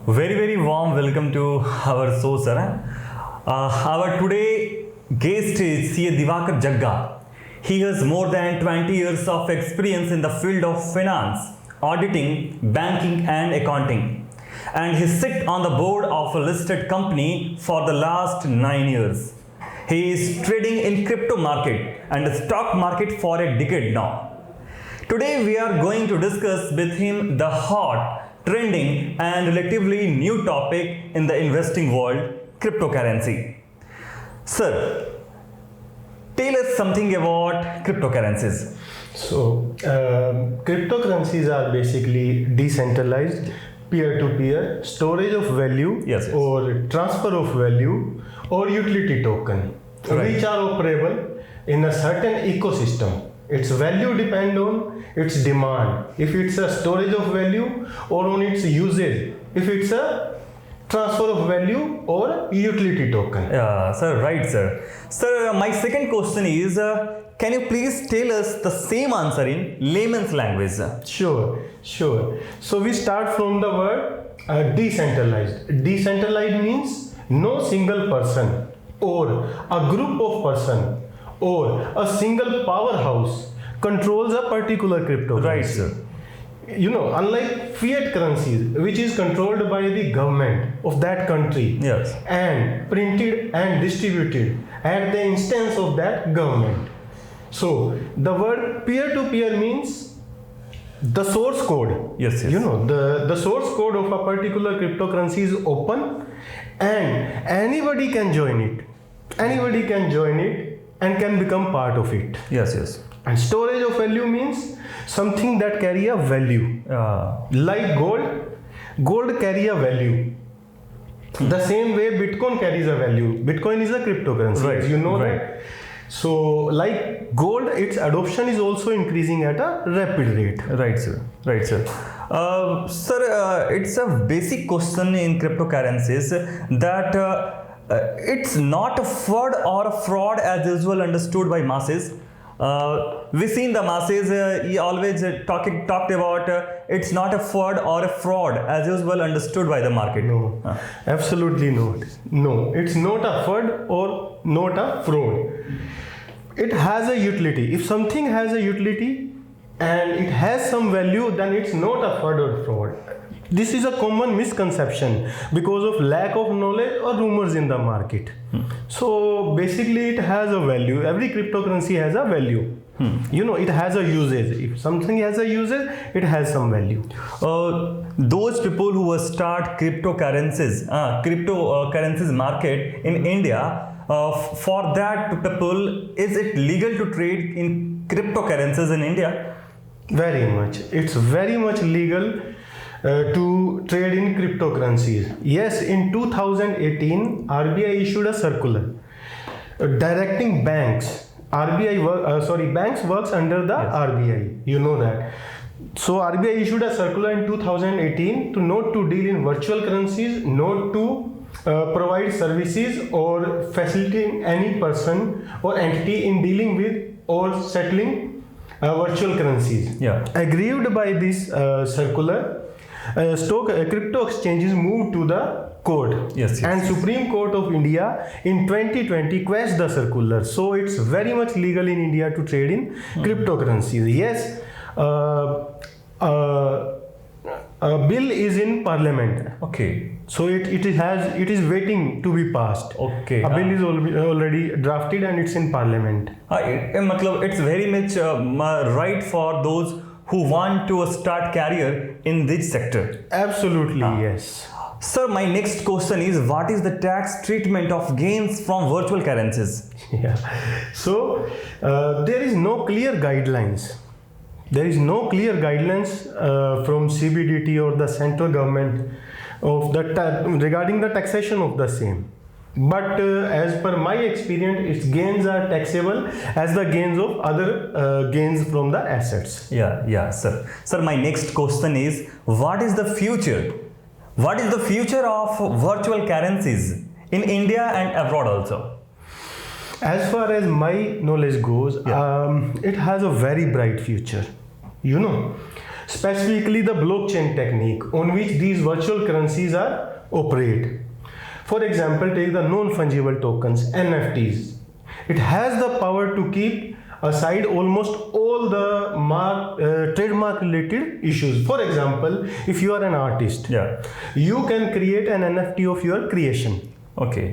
Very warm welcome to our show, sir. Our today guest is C.A. Divakar Jagga. He has more than 20 years of experience in the field of finance, auditing, banking and accounting. And he sit on the board of a listed company for the last 9 years. He is trading in crypto market and the stock market for a decade now. Today we are going to discuss with him the hot, trending and relatively new topic in the investing world, cryptocurrency. Sir, tell us something about cryptocurrencies. So, cryptocurrencies are basically decentralized, peer-to-peer storage of value Yes. or transfer of value or utility token, Right. which are operable in a certain ecosystem. Its value depend on its demand. If it's a storage of value or on its usage. If it's a transfer of value or utility token. Sir, right, sir. Sir, my second question is, can you please tell us the same answer in layman's language? Sure. So we start from the word decentralized. Decentralized means no single person or a group of person or a single powerhouse controls a particular cryptocurrency. Right, sir. You know, unlike fiat currencies, which is controlled by the government of that country Yes. and printed and distributed at the instance of that government. So the word peer-to-peer means the source code. Yes. You know, the source code of a particular cryptocurrency is open and anybody can join it. Anybody can join it and can become part of it. Yes. And storage of value means something that carry a value. Like gold carry a value. The same way Bitcoin carries a value. Bitcoin is a cryptocurrency, Right, you know right. that. So like gold, its adoption is also increasing at a rapid rate. Right, sir. Sir, it's a basic question in cryptocurrencies that it's not a fraud or a fraud as usual understood by masses. We seen the masses he always talked about it's not a fraud or a fraud as usual understood by the market. No, absolutely not. No, it's not a fraud or not a fraud. It has a utility. If something has a utility and it has some value, then it's not a fraud or fraud. This is a common misconception because of lack of knowledge or rumors in the market. So basically it has a value. Every cryptocurrency has a value. You know, it has a usage. If something has a usage, it has some value. Those people who will start cryptocurrencies market in India, for that people, is it legal to trade in cryptocurrencies in India? Very much. It's very much legal to trade in cryptocurrencies. Yes, in 2018, RBI issued a circular directing banks. Banks works under the RBI. You know that. So RBI issued a circular in 2018 to not to deal in virtual currencies, not to provide services or facilitating any person or entity in dealing with or settling virtual currencies. Aggrieved by this circular, crypto exchanges moved to the court. And Supreme Court of India in 2020 quashed the circular. So it's very much legal in India to trade in cryptocurrencies. Yes, a bill is in parliament. Okay. So it is waiting to be passed. Okay. A bill is already drafted and it's in parliament. It's very much right for those who want to start career in this sector. Absolutely, yes. Sir, my next question is, what is the tax treatment of gains from virtual currencies? Yeah. So there is no clear guidelines. There is no clear guidelines from CBDT or the central government of regarding the taxation of the same. But as per my experience, its gains are taxable as the gains of other gains from the assets. Yeah, sir. Sir, my next question is, what is the future? What is the future of virtual currencies in India and abroad also? As far as my knowledge goes, it has a very bright future. You know, specifically the blockchain technique on which these virtual currencies are operate. For example, take the non-fungible tokens, NFTs. It has the power to keep aside almost all the trademark related issues. For example, if you are an artist, Yeah. you can create an NFT of your creation, Okay.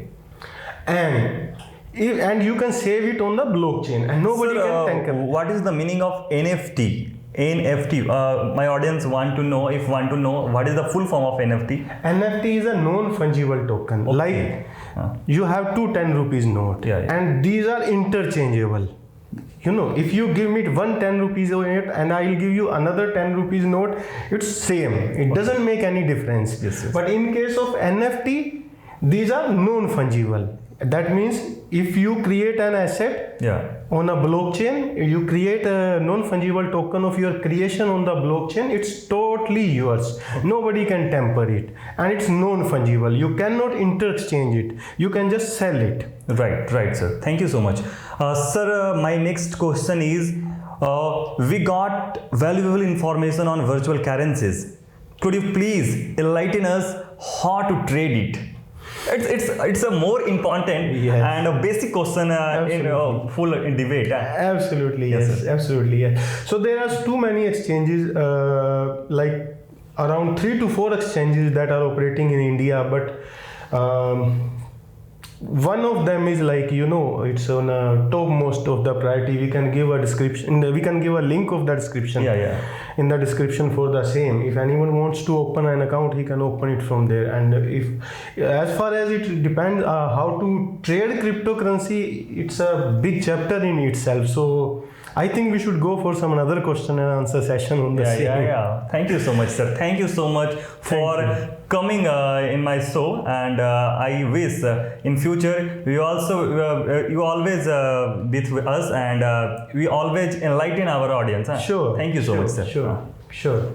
and you can save it on the blockchain, and nobody Sir, can tamper it. what is the meaning of NFT? NFT. My audience want to know what is the full form of NFT. NFT is a non-fungible token. Okay. Like Uh, you have two 10 rupees note, Yeah, yeah. and these are interchangeable. You know, if you give me one 10 rupees note and I will give you another 10 rupees note, it's same. It doesn't make any difference. Yes, yes. But in case of NFT, these are non-fungible. That means if you create an asset yeah. on a blockchain, you create a non-fungible token of your creation on the blockchain, it's totally yours. Nobody can tamper it, and it's non-fungible. You cannot interchange it. You can just sell it. Right, sir. Thank you so much. Sir, my next question is, we got valuable information on virtual currencies. Could you please enlighten us how to trade it? It's a more important Yes. and a basic question in Absolutely. full in debate. Absolutely, Yes, yes, sir. absolutely, yes. So there are too many exchanges, like around 3 to 4 exchanges that are operating in India, but one of them is like, you know, it's on a topmost of the priority. We can give a description. We can give a link of the description. Yeah. In the description for the same. If anyone wants to open an account, he can open it from there. And if, as far as it depends how to trade cryptocurrency, it's a big chapter in itself. So I think we should go for some another question and answer session on the same. Yeah. Thank you so much, sir. Thank you so much for coming in my show, and I wish in future we also you always with us, and we always enlighten our audience. Huh? Sure. Thank you so much, sir. Sure.